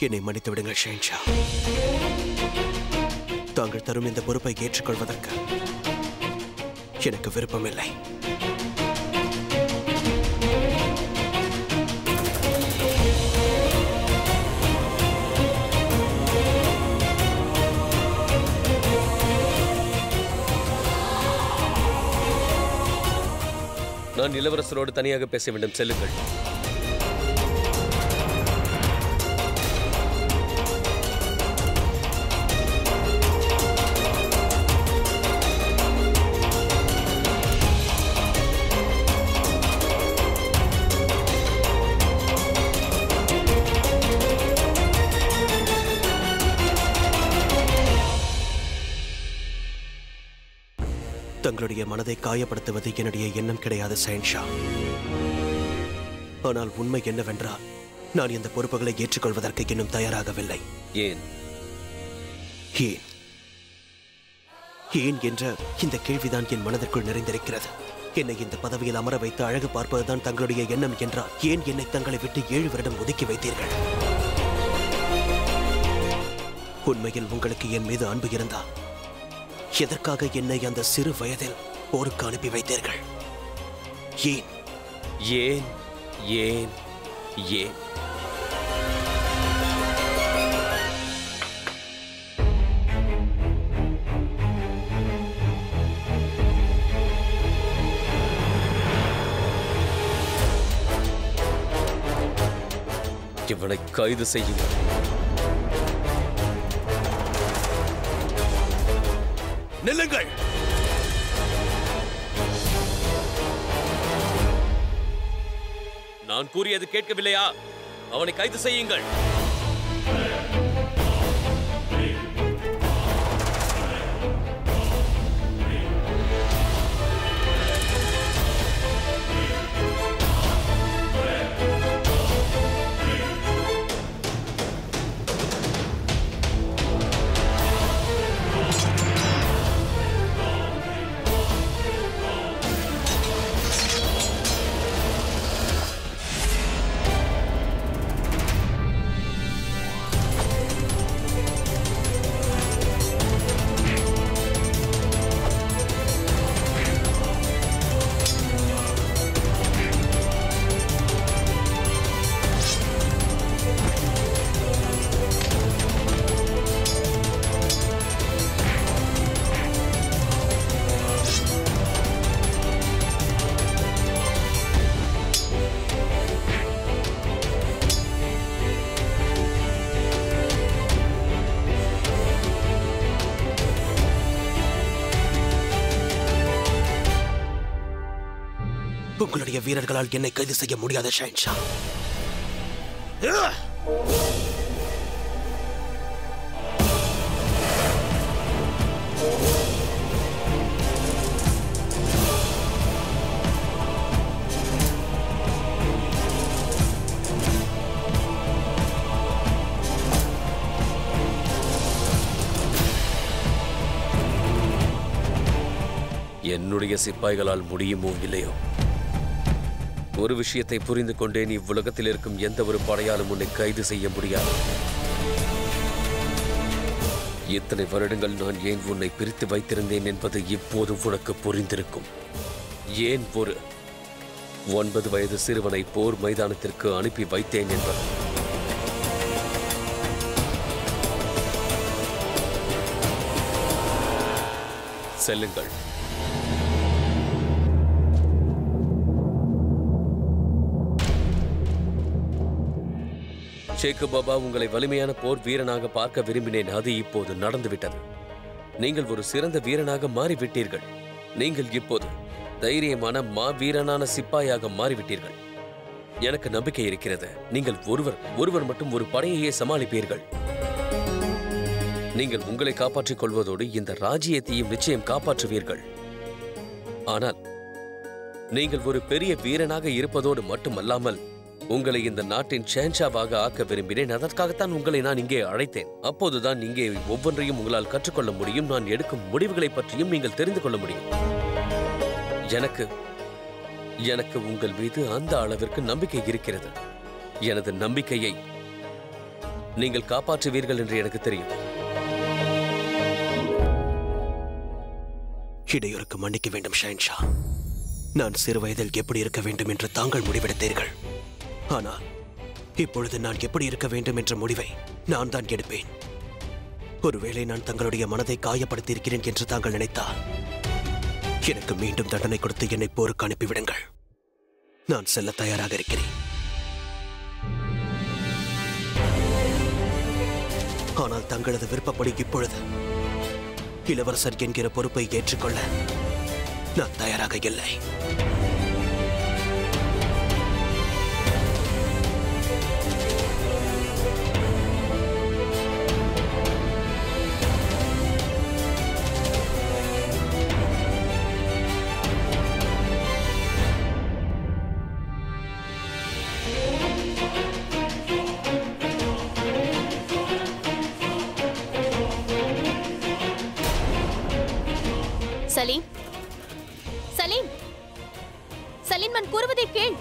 என்னை மன்னித்து விடுங்கள் ஷென்ஷா. தாங்கள் தரும் இந்த பொறுப்பை ஏற்றுக்கொள்வதற்கு எனக்கு விருப்பமில்லை. நான் இளவரசரோடு தனியாக பேச வேண்டும். செல்லுங்கள். தங்களுடைய மனதை காயப்படுத்துவது என்னுடைய எண்ணம் கிடையாது ஷென்ஷா. ஆனால் உண்மை என்னவென்றால் நான் இந்த பொறுப்புகளை ஏற்றுக்கொள்வதற்கு இன்னும் தயாராகவில்லை. ஏன் ஏன் ஏன் என்ற இந்த கேள்விதான் என் மனதிற்குள் நிறைந்திருக்கிறது. என்னை இந்த பதவியில் அமர வைத்து அழகு பார்ப்பதுதான் தங்களுடைய எண்ணம் என்றால் ஏன் என்னை தங்களை விட்டு 7 வருடம் ஒதுக்கி வைத்தீர்கள்? உண்மையில் உங்களுக்கு என் மீது அன்பு இருந்தால் எதற்காக என்னை அந்த சிறு வயதில் போருக்கு அனுப்பி வைத்தீர்கள்? ஏன் ஏன் ஏன் ஏன் இவனை கைது செய்யுங்கள். நில்லுங்கள். நான் கூறியது கேட்கவில்லையா? அவனை கைது செய்யுங்கள். உங்களுடைய வீரர்களால் என்னை கைது செய்ய முடியாத ஷென்ஷா. என்னுடைய சிப்பாய்களால் முடியுமோ இல்லையோ, ஒரு விஷயத்தை புரிந்து கொண்டேன். இவ்வுலகத்தில் இருக்கும் எந்த ஒரு படையாலும் உன்னை கைது செய்ய முடியாது. இத்தனை வருடங்கள் நான் ஏன் உன்னை பிரித்து வைத்திருந்தேன் என்பது இப்போது உனக்கு புரிந்திருக்கும். ஏன் ஒரு 9 வயது சிறுவனை போர் மைதானத்திற்கு அனுப்பி வைத்தேன் என்பது. செல்லுங்கள். ஷேக்கு பாபா, உங்களை வலிமையான போர் வீரனாக பார்க்க விரும்பினேன். அது இப்போது நடந்துவிட்டது. நீங்கள் ஒரு சிறந்த வீரனாக மாறிவிட்டீர்கள். நீங்கள் இப்போது தைரியமான வீரனான சிப்பாயாக மாறிவிட்டீர்கள். எனக்கு நம்பிக்கை இருக்கிறது. நீங்கள் ஒருவர் மட்டும் ஒரு படையையே சமாளிப்பீர்கள். நீங்கள் உங்களை காப்பாற்றிக் கொள்வதோடு இந்த ராஜ்யத்தையும் நிச்சயம் காப்பாற்றுவீர்கள். ஆனால் நீங்கள் ஒரு பெரிய வீரனாக இருப்பதோடு மட்டுமல்லாமல் உங்களை இந்த நாட்டின் ஷென்ஷாவாக ஆக்க விரும்பினேன். அதற்காகத்தான் உங்களை நான் இங்கே அழைத்தேன். அப்போதுதான் இங்கே ஒவ்வொன்றையும் உங்களால் கற்றுக்கொள்ள முடியும். நான் எடுக்கும் முடிவுகளை பற்றியும் நீங்கள் தெரிந்து கொள்ள முடியும். எனக்கு உங்கள் மீது அந்த அளவிற்கு நம்பிக்கை இருக்கிறது. எனது நம்பிக்கையை நீங்கள் காப்பாற்றுவீர்கள் என்று எனக்கு தெரியும். இடையூறுக்கு மன்னிக்க வேண்டும் ஷஹன்ஷா. நான் சிறு வயதில் எப்படி இருக்க வேண்டும் என்று தாங்கள் முடிவெடுத்தீர்கள். ஆனால் இப்பொழுது நான் எப்படி இருக்க வேண்டும் என்ற முடிவை நான் தான் எடுப்பேன். ஒருவேளை நான் தங்களுடைய மனதை காயப்படுத்தியிருக்கிறேன் என்று தாங்கள் நினைத்தால் எனக்கு மீண்டும் தண்டனை கொடுத்து என்னை போருக்கு அனுப்பிவிடுங்கள். நான் செல்ல தயாராக இருக்கிறேன். ஆனால் தங்களது விருப்பப்படி இப்பொழுது இளவரசர் என்கிற பொறுப்பை ஏற்றுக்கொள்ள நான் தயாராக இல்லை. சலீம், சலீம், சலீம், நான் கூறுவதை கேள்.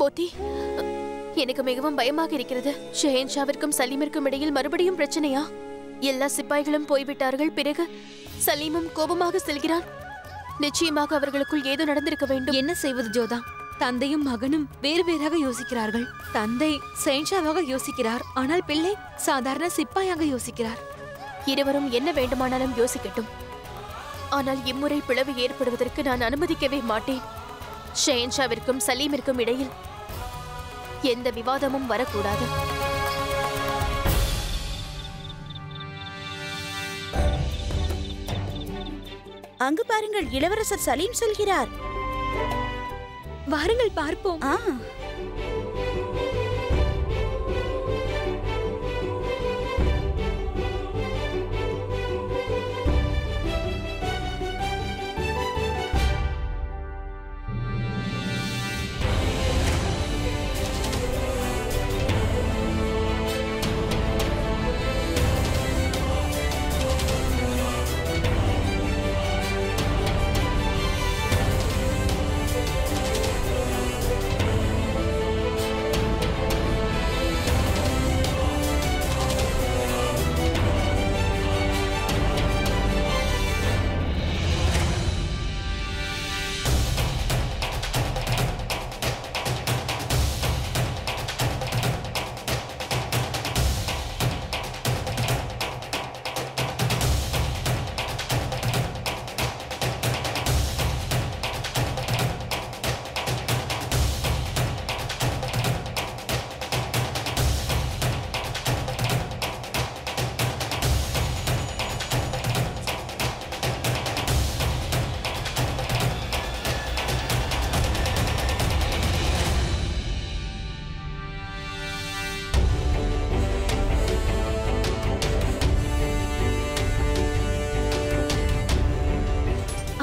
போத்தி, எனக்கு மிகவும் பயமாக இருக்கிறது. ஷெஹன்ஷாவிற்கும் சலீமிற்கும் இடையில் மறுபடியும் பிரச்சனையா? எல்லா சிப்பாய்களும் போய்விட்டார்கள். பிறகு சலீமும் கோபமாக செல்கிறான். நிச்சயமாக அவர்களுக்குள் ஏதோ நடந்திருக்க வேண்டும். என்ன செய்வது ஜோதா? தந்தையும் மகனும் வேறு வேறாக யோசிக்கிறார்கள். தந்தை ஷெஹன்ஷாவாக யோசிக்கிறார், ஆனால் பிள்ளை சாதாரண சிப்பாயாக யோசிக்கிறார். இருவரும் என்ன வேண்டுமானாலும் யோசிக்கட்டும். ஆனால் இம்முறை பிளவு ஏற்படுவதற்கு நான் அனுமதிக்கவே மாட்டேன். ஷெஹன்ஷாவிற்கும் சலீமிற்கும் இடையில் எந்த விவாதமும் வரக்கூடாது. அங்கு பாருங்கள், இளவரசர் சலீம் செல்கிறார். வாருங்கள் பார்ப்போம்.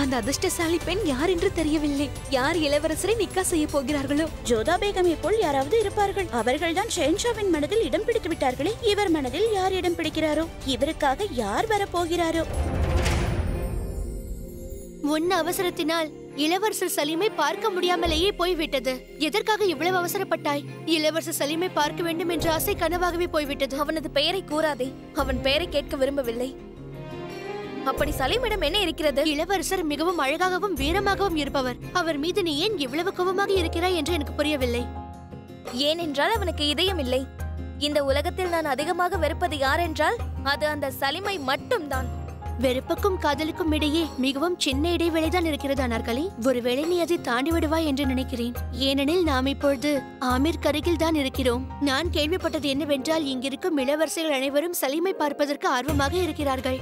அந்த அதிர்ஷ்டசாலி பெண் யார் என்று தெரியவில்லை. யார் இளவரசரை நிக்கா செய்ய போகிறார்களோ? ஜோதா பேகமை போல் யாராவது இருப்பார்கள். அவர்கள்தான் ஷெஹன்ஷாவின் மனதில் இடம் பிடித்து விட்டார்களே. இவர் மனதில் யார் இடம் பிடிக்கிறாரோ? இவருக்காக யார் வரப்போகிறாரோ? உன் அவசரத்தினால் இளவரசர் சலீமை பார்க்க முடியாமலேயே போய்விட்டது. எதற்காக இவ்வளவு அவசரப்பட்டாய்? இளவரசர் சலீமை பார்க்க வேண்டும் என்ற ஆசை கனவாகவே போய்விட்டது. அவனது பெயரை கூறாதே. அவன் பெயரை கேட்க விரும்பவில்லை. அப்படி சலீமிடம் என்ன இருக்கிறது? இளவரசர் மிகவும் அழகாகவும் வீரமாகவும் இருப்பவர். அவர் மீது நீ ஏன் இவ்வளவு கோபமாக இருக்கிறாய் என்று எனக்கு புரியவில்லை. ஏனென்றால் அவனுக்கு இதயம் இல்லை. இந்த உலகத்தில் நான் அதிகமாக வெறுப்பது யார் என்றால் அது அந்த சலீமை மட்டும்தான். வெறுப்புக்கும் காதலுக்கும் இடையே மிகவும் சின்ன இடைவெளிதான் இருக்கிறது அனார்கலி. ஒருவேளை நீ அதை தாண்டி விடுவாய் என்று நினைக்கிறேன். ஏனெனில் நாம் இப்பொழுது ஆமீர் கருகில் தான் இருக்கிறோம். நான் கேள்விப்பட்டது என்னவென்றால் இங்கிருக்கும் இளவரசர்கள் அனைவரும் சலீமை பார்ப்பதற்கு ஆர்வமாக இருக்கிறார்கள்.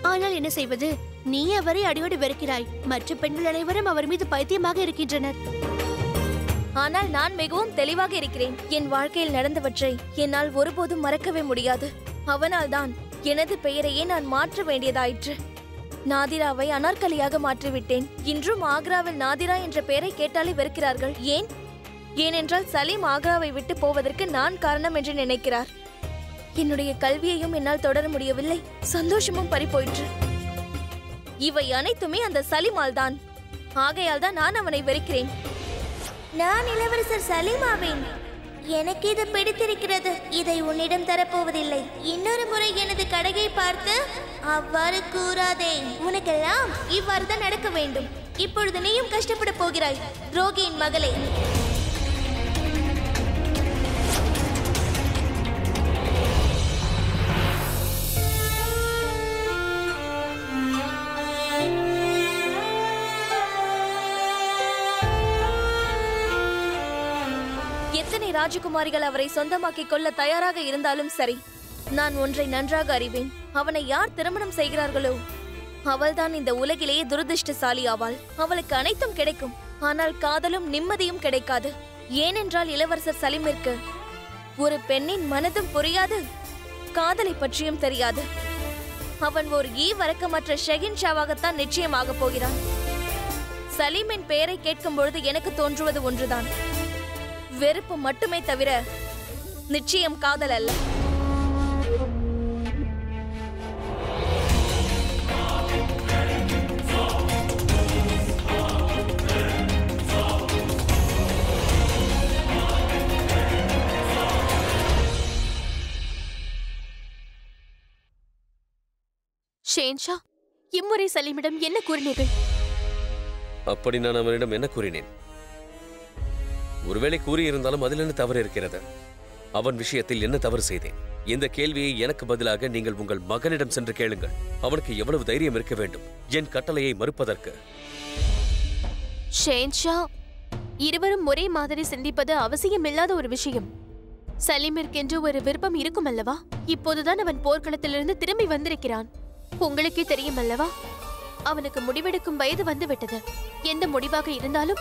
ஆனால் என்ன செய்வது? நீ அவரை அடியோடு வெறுக்கிறாய். மற்ற பெண்கள் அனைவரும் அவர் மீது பைத்தியமாக இருக்கின்றனர். ஆனால் நான் மிகவும் தெளிவாக இருக்கிறேன். என் வாழ்க்கையில் நடந்தவற்றை என்னால் ஒருபோதும் மறக்கவே முடியாது. அவனால் தான் எனது பெயரையே நான் மாற்ற வேண்டியதாயிற்று. நாதிராவை அனார்கலியாக மாற்றிவிட்டேன். இன்றும் ஆக்ராவில் நாதிரா என்ற பெயரை கேட்டாலே வெறுக்கிறார்கள். ஏன்? ஏனென்றால் சலீம் ஆக்ராவை விட்டு போவதற்கு நான் காரணம் என்று நினைக்கிறார். என்னுடைய கல்வியையும் என்னால் தொடர முடியவில்லை. சந்தோஷமும் பறிபோயிற்று. இவை அனைத்துமே அந்த சலீமால் தான். ஆகையால் தான் நான் அவனை வெறுக்கிறேன். நான் இளவரசர் சலீமாவேன். எனக்கு இது பிடித்திருக்கிறது. இதை உன்னிடம் தரப்போவதில்லை. இன்னொரு முறை எனது கடையை பார்த்து அவ்வாறு கூறாதே. உனக்கெல்லாம் இவ்வாறு தான் நடக்க வேண்டும். இப்பொழுது நீயும் கஷ்டப்பட போகிறாய், துரோகியின் மகளே. எத்தனை ராஜகுமாரிகள் அவரை சொந்தமாக்கிக் கொள்ள தயாராக இருந்தாலும் சரி, நான் ஒன்றை நன்றாக அறிவேன். அவனை யார் திருமணம் செய்கிறார்களோ அவள்தான் இந்த உலகிலேயே துரதிருஷ்டசாலி ஆவாள். அவளுக்கு அனைத்தும் கிடைக்கும், ஆனால் காதலும் நிம்மதியும் கிடைக்காது. ஏனென்றால் இளவரசர் சலீமிற்கு ஒரு பெண்ணின் மனதும் புரியாது, காதலை பற்றியும் தெரியாது. அவன் ஒரு ஈவரக்கமற்ற ஷெஹின்ஷாவாகத்தான் நிச்சயமாக போகிறான். சலீமின் பெயரை கேட்கும் பொழுது எனக்கு தோன்றுவது ஒன்றுதான், வெறுப்பு மட்டுமே தவிர நிச்சயம் காதல் அல்ல. ஷேன்ஷா, இம்முறை சலீமிடம் என்ன கூறினீர்கள்? அப்படி நான் அவனிடம் என்ன கூறினேன்? ஒருவேளை கூறியிருந்தாலும் அதில் என்ன தவறு இருக்கிறது? அவன் விஷயத்தில் என்ன தவறு செய்தேன்? இந்த கேள்வியை எனக்கு பதிலாக நீங்கள் உங்கள் மகனிடம் சென்று கேளுங்கள். அவனுக்கு எவ்வளவு தைரியம் இருக்க வேண்டும் என் கட்டளையை மறுப்பதற்கு? ஷேன்ஷா, இருவரும் ஒரே மாதிரி சிந்திப்பது அவசியமில்லாத ஒரு விஷயம். சலீமிற்கென்று ஒரு விருப்பம் இருக்கும் அல்லவா? இப்போதுதான் அவன் போர்க்களத்திலிருந்து திரும்பி வந்திருக்கிறான். உங்களுக்கே தெரியும் அல்லவா, அவனுக்கு முடிவெடுக்கும் வயது வந்துவிட்டது. எந்த முடிவாக இருந்தாலும்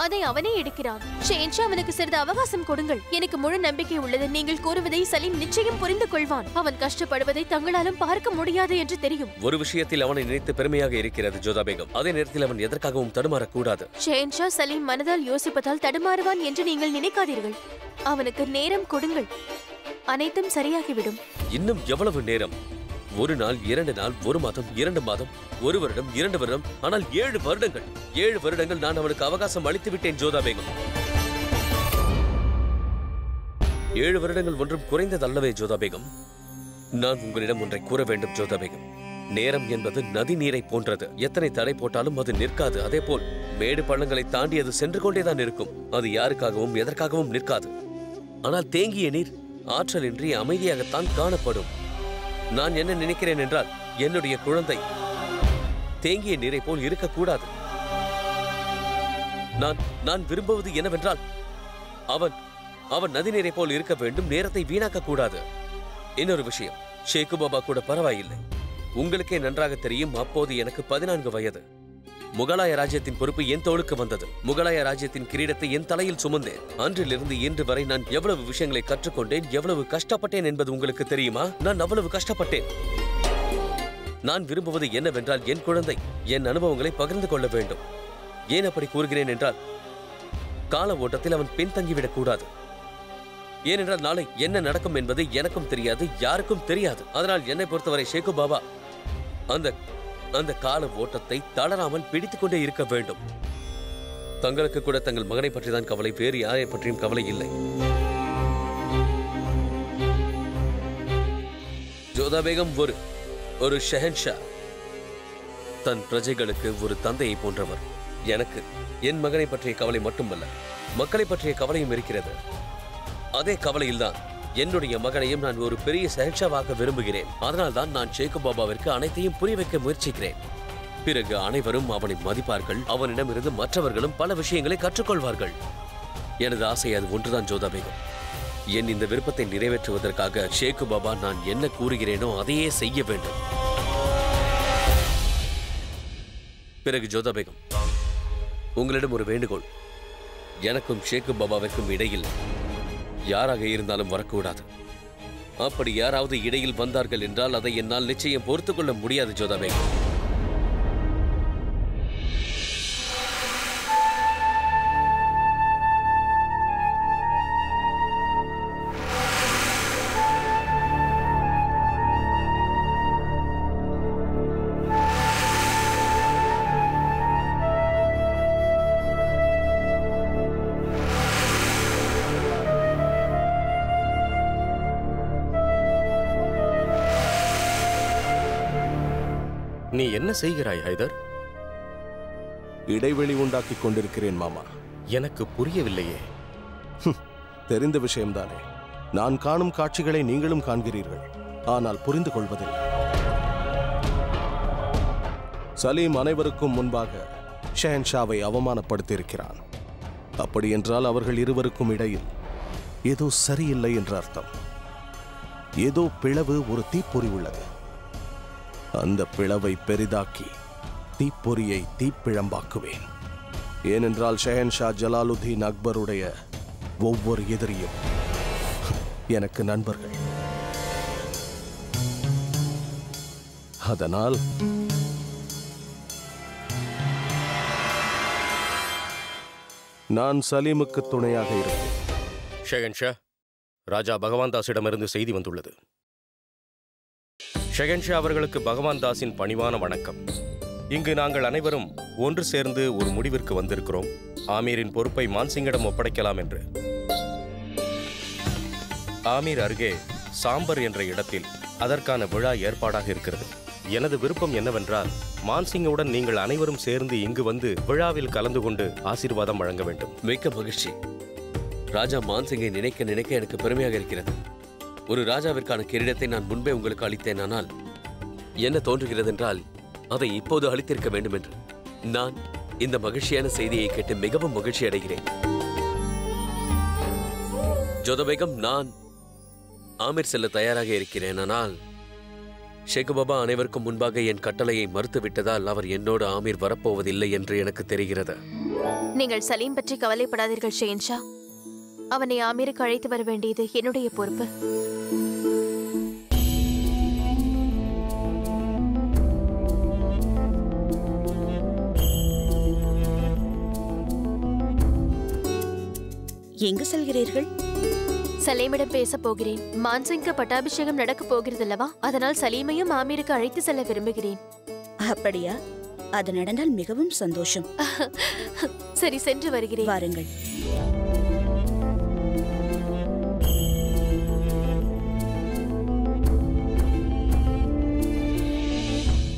அதை அவனே எடுக்கிறான். ஷேன்ஷா, அவனுக்கு சிறிது அவகாசம் கொடுங்கள். எனக்கு முழு நம்பிக்கை உள்ளது. நீங்கள் கூறுவதை சலீம் நிச்சயம் புரிந்து கொள்வான். அவன் கஷ்டப்படுவதை தங்களாலும் பார்க்க முடியாது என்று தெரியும். ஒரு விஷயத்தில் அவனை நினைத்து பெருமையாக இருக்கிறது ஜோதா பேகம். அதே நேரத்தில் அவன் எதற்காகவும் தடுமாறக்கூடாது. ஷேன்ஷா, சலீம் மனதால் யோசிப்பதால் தடுமாறுவான் என்று நீங்கள் நினைக்காதீர்கள். அவனுக்கு நேரம் கொடுங்கள், அனைத்தும் சரியாகிவிடும். இன்னும் எவ்வளவு நேரம்? ஒரு நாள், 2 நாள், 1 மாதம், 2 மாதம், 1 வருடம், 2 வருடம், ஆனால் 7 வருடங்கள். 7 வருடங்கள் நான் அவனுக்கு அவகாசம் அளித்து விட்டேன் ஜோதா பேகம். 7 வருடங்கள் ஒன்றும் குறைந்ததல்லவே ஜோதா பேகம். நான் உங்களிடம் ஒன்றை கூற வேண்டும் ஜோதா பேகம். நேரம் என்பது நதி நீரை போன்றது. எத்தனை தடை போட்டாலும் அது நிற்காது. அதே போல் மேடு பள்ளங்களை தாண்டி அது சென்று கொண்டேதான் இருக்கும். அது யாருக்காகவும் எதற்காகவும் நிற்காது. ஆனால் தேங்கிய நீர் ஆற்றலின்றி அமைதியாகத்தான் காணப்படும். நான் என்ன நினைக்கிறேன் என்றால், என்னுடைய குழந்தை தேங்கிய நீரை போல் இருக்கக்கூடாது. நான் விரும்புவது என்னவென்றால், அவன் நதி நீரை போல் இருக்க வேண்டும். நேரத்தை வீணாக்க கூடாது. இன்னொரு விஷயம், ஷேக்கு பாபா கூட பரவாயில்லை. உங்களுக்கே நன்றாக தெரியும், அப்போது எனக்கு 14 வயது. முகலாய ராஜ்யத்தின் பொறுப்பு என் தோளுக்கு வந்தது. முகலாய ராஜ்யத்தின் கிரீடத்தை என் தலையில் சுமந்தேன். அன்றிலிருந்து இன்று வரை நான் எவ்வளவு விஷயங்களை கற்றுக்கொண்டேன், எவ்வளவு கஷ்டப்பட்டேன் என்பது உங்களுக்கு தெரியுமா? நான் அவ்வளவு கஷ்டப்பட்டேன். நான் விரும்புவது என்னவென்றால், என் குழந்தை என் அனுபவங்களை பகிர்ந்து கொள்ள வேண்டும். ஏன் அப்படி கூறுகிறேன் என்றால், கால ஓட்டத்தில் அவன் பின்தங்கிவிடக் கூடாது. ஏனென்றால் நாளை என்ன நடக்கும் என்பது எனக்கும் தெரியாது, யாருக்கும் தெரியாது. அதனால் என்னை பொறுத்தவரை ஷேக்கு பாபா அந்த கால ஓட்டத்தை தளராமல் பிடித்துக் கொண்டே இருக்க வேண்டும். தங்களுக்கு கூட தங்கள் மகனை பற்றிதான் கவலை, வேறு யாரை பற்றியும் கவலை இல்லை. ஜோதா பேகம் ஒரு ஷெஹன்ஷா. தன் பிரஜைகளுக்கு ஒரு தந்தையை போன்றவர். எனக்கு என் மகனை பற்றிய கவலை மட்டுமல்ல, மக்களை பற்றிய கவலையும் இருக்கிறது. அதே கவலையில்தான் என்னுடைய மகனையும் நான் ஒரு பெரிய ஷெஹன்ஷாவாக விரும்புகிறேன். அதனால்தான் நான் ஷேக்கு பாபாவிற்கு அனைத்தையும் புரிய வைக்க முயற்சிக்கிறேன். பிறகு அனைவரும் அவனை மதிப்பார்கள். அவனிடமிருந்து மற்றவர்களும் பல விஷயங்களை கற்றுக்கொள்வார்கள். எனது ஆசை அது ஒன்றுதான் ஜோதா பேகம். என் இந்த விருப்பத்தை நிறைவேற்றுவதற்காக ஷேக்கு பாபா நான் என்ன கூறுகிறேனோ அதையே செய்ய வேண்டும். பிறகு ஜோதா பேகம், உங்களிடம் ஒரு வேண்டுகோள். எனக்கும் ஷேக்கு பாபாவிற்கும் இடையில் யாராக இருந்தாலும் வரக்கூடாது. அப்படி யாராவது இடையில் வந்தார்கள் என்றால் அதை என்னால் நிச்சயம் பொறுத்துக் கொள்ள முடியாது ஜோதா பேகம். நீ என்ன செய்கிறாய் ஹைதர்? இடைவெளி உண்டாக்கிக் கொண்டிருக்கிறேன் மாமா. எனக்கு புரியவில்லையே. தெரிந்த விஷயம்தானே. நான் காணும் காட்சிகளை நீங்களும் காண்கிறீர்கள், ஆனால் புரிந்து கொள்வதில்லை. சலீம் அனைவருக்கும் முன்பாக ஷெஹன்ஷாவை அவமானப்படுத்தியிருக்கிறான். அப்படியென்றால் அவர்கள் இருவருக்கும் இடையில் ஏதோ சரியில்லை என்ற அர்த்தம். ஏதோ பிளவு, ஒரு தீப்பொறி உள்ளது. அந்த பிளவை பெரிதாக்கி தீப்பொறியை தீப்பிழம்பாக்குவேன். ஏனென்றால் ஷெஹன்ஷா ஜலாலுத்தீன் அக்பருடைய ஒவ்வொரு எதிரியும் எனக்கு நண்பர்கள். அதனால் நான் சலீமுக்கு துணையாக இருப்பேன். ஷெஹன்ஷா, ராஜா பகவான் தாஸிடமிருந்து செய்தி வந்துள்ளது. ஷெஹன்ஷா அவர்களுக்கு பகவான் தாஸின் பணிவான வணக்கம். இங்கு நாங்கள் அனைவரும் ஒன்று சேர்ந்து ஒரு முடிவிற்கு வந்திருக்கிறோம். ஆமீரின் பொறுப்பை மான்சிங்கிடம் ஒப்படைக்கலாம் என்று. ஆமீர் அருகே சாம்பர் என்ற இடத்தில் அதற்கான விழா ஏற்பாடாக இருக்கிறது. எனது விருப்பம் என்னவென்றால், மான்சிங்குடன் நீங்கள் அனைவரும் சேர்ந்து இங்கு வந்து விழாவில் கலந்து கொண்டு ஆசீர்வாதம் வழங்க வேண்டும். மிக்க மகிழ்ச்சி. ராஜா மான்சிங்கை நினைக்க நினைக்க எனக்கு பெருமையாக இருக்கிறது. ஒரு ராஜாவிற்கான கிரீடத்தை நான் முன்பே உங்களுக்கு அளித்தேன். ஆனால் என்ன தோன்றுகிறது என்றால், அதை இப்போது அளித்திருக்க வேண்டும் என்று. நான் இந்த மகிழ்ச்சியான செய்தியை கேட்டு மிகவும் மகிழ்ச்சி அடைகிறேன். ஜோதபேகம், நான் ஆமீர் செல்ல தயாராக இருக்கிறேன். ஆனால் ஷேக் பாபா அனைவருக்கும் முன்பாக என் கட்டளையை மறுத்துவிட்டதால் அவர் என்னோடு ஆமீர் வரப்போவதில்லை என்று எனக்கு தெரிகிறது. நீங்கள் சலீம் பற்றி கவலைப்படாதீர்கள் ஷெஹன்ஷா. அவனை ஆமீருக்கு அழைத்து வர வேண்டியது என்னுடைய பொறுப்பு. எங்கு செல்கிறீர்கள்? சலீமிடம் பேச போகிறேன். மான்சிங்க்கு பட்டாபிஷேகம் நடக்க போகிறது அல்லவா? அதனால் சலீமையும் ஆமீருக்கு அழைத்து செல்ல விரும்புகிறேன். அப்படியா? அது நடந்தால் மிகவும் சந்தோஷம். சரி, சென்று வருகிறேன். வாருங்கள்.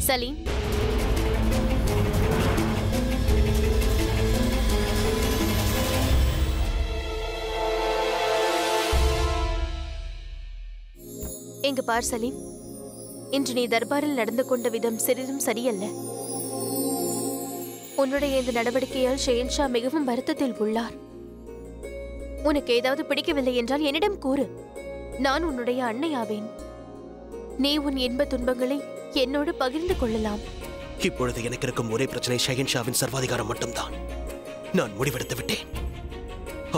சலீம், இங்கு பார் சலீம். இன்று நீ தர்பாரில் நடந்து கொண்ட விதம் சிறிதும் சரியல்ல. உன்னுடைய இந்த நடவடிக்கையால் ஷெஹன்ஷா மிகவும் வருத்தத்தில் உள்ளார். உனக்கு ஏதாவது பிடிக்கவில்லை என்றால் என்னிடம் கூறு. நான் உன்னுடைய அன்னையாவேன். நீ உன் இன்ப துன்பங்களை என்னோடு பகிர்ந்து கொள்ளலாம். இப்பொழுது எனக்கு இருக்கும் ஒரே பிரச்சனை ஷெஹன்ஷாவின் சர்வாதிகாரம் மட்டும்தான். நான் முடிவெடுத்து விட்டேன்.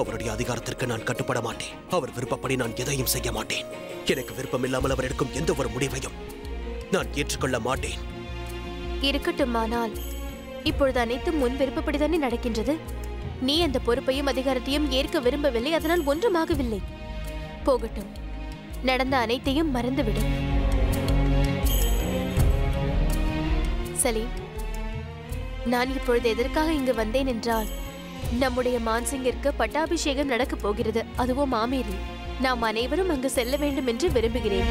அவருடைய அதிகாரத்திற்கு நான் கட்டுப்பட மாட்டேன். அவர் விருப்பப்படி நான் எதையும் செய்ய மாட்டேன். எனக்கு விருப்பம் இல்லாமல் அவர் எடுக்கும் எந்த ஒரு முடிவையும் நான் ஏற்றுக்கொள்ள மாட்டேன். இருக்கட்டும், ஆனால் இப்பொழுது அனைத்தும் முன் விருப்பப்படிதானே நடக்கின்றது. நீ அந்த பொறுப்பையும் அதிகாரத்தையும் ஏற்க விரும்பவில்லை. அதனால் ஒன்றுமாகவில்லை. போகட்டும். நடந்த அனைத்தையும் மறந்துவிடு. சலீம், நான் இப்பொழுது எதற்காக இங்கு வந்தேன் என்றால், நம்முடைய மான்சிங்கிற்கு பட்டாபிஷேகம் நடக்கப் போகிறது. அதுவும் ஆமீரில். நாம் அனைவரும் அங்கு செல்ல வேண்டும் என்று விரும்புகிறேன்.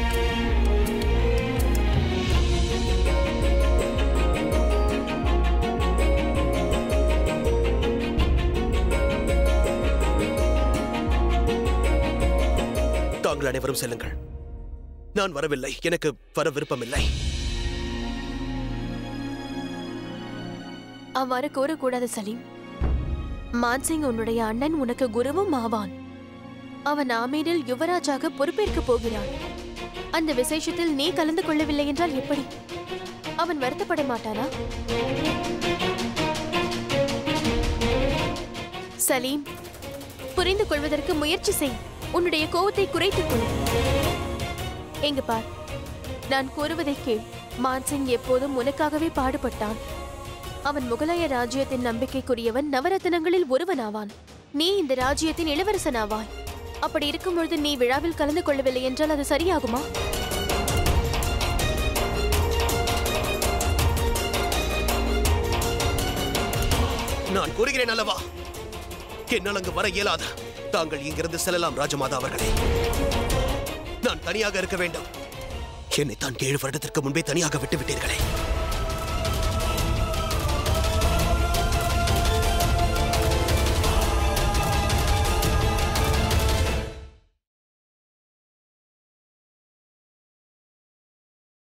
தாங்கள் அனைவரும் செல்லுங்கள். நான் வரவில்லை. எனக்கு வர விருப்பமில்லை. அவ்வாறு கூறக்கூடாது சலீம். மான்சிங் உன்னுடைய அண்ணன், உனக்கு குருவும் ஆவான். அவன் ஆமீரில் யுவராஜாக பொறுப்பேற்க போகிறான். அந்த விசேஷத்தில் நீ கலந்து கொள்ளவில்லை என்றால் எப்படி? அவன் வருத்தப்பட மாட்டானா? சலீம், புரிந்து கொள்வதற்கு முயற்சி செய். உன்னுடைய கோபத்தை குறைத்துக் கொள். எங்க பார், நான் கூறுவதை கேள். மான்சிங் எப்போதும் உனக்காகவே பாடுபட்டான். அவன் முகலாய ராஜ்யத்தின் நம்பிக்கைக்குரியவன், நவரத்னங்களில் ஒருவனாவான். நீ இந்த ராஜ்யத்தின் இளவரசனாவாய். அப்படி இருக்கும் பொழுது நீ விழாவில் கலந்து கொள்ளவில்லை என்றால் அது சரியாகுமா? நான் கூறுகிறேன் அல்லவா, என்னால் அங்கு வர இயலாது. தாங்கள் இங்கிருந்து செல்லலாம் ராஜமாதா அவர்களே. நான் தனியாக இருக்க வேண்டும். என்னை தான் 7 வருடத்திற்கு முன்பே தனியாக விட்டு விட்டீர்களே.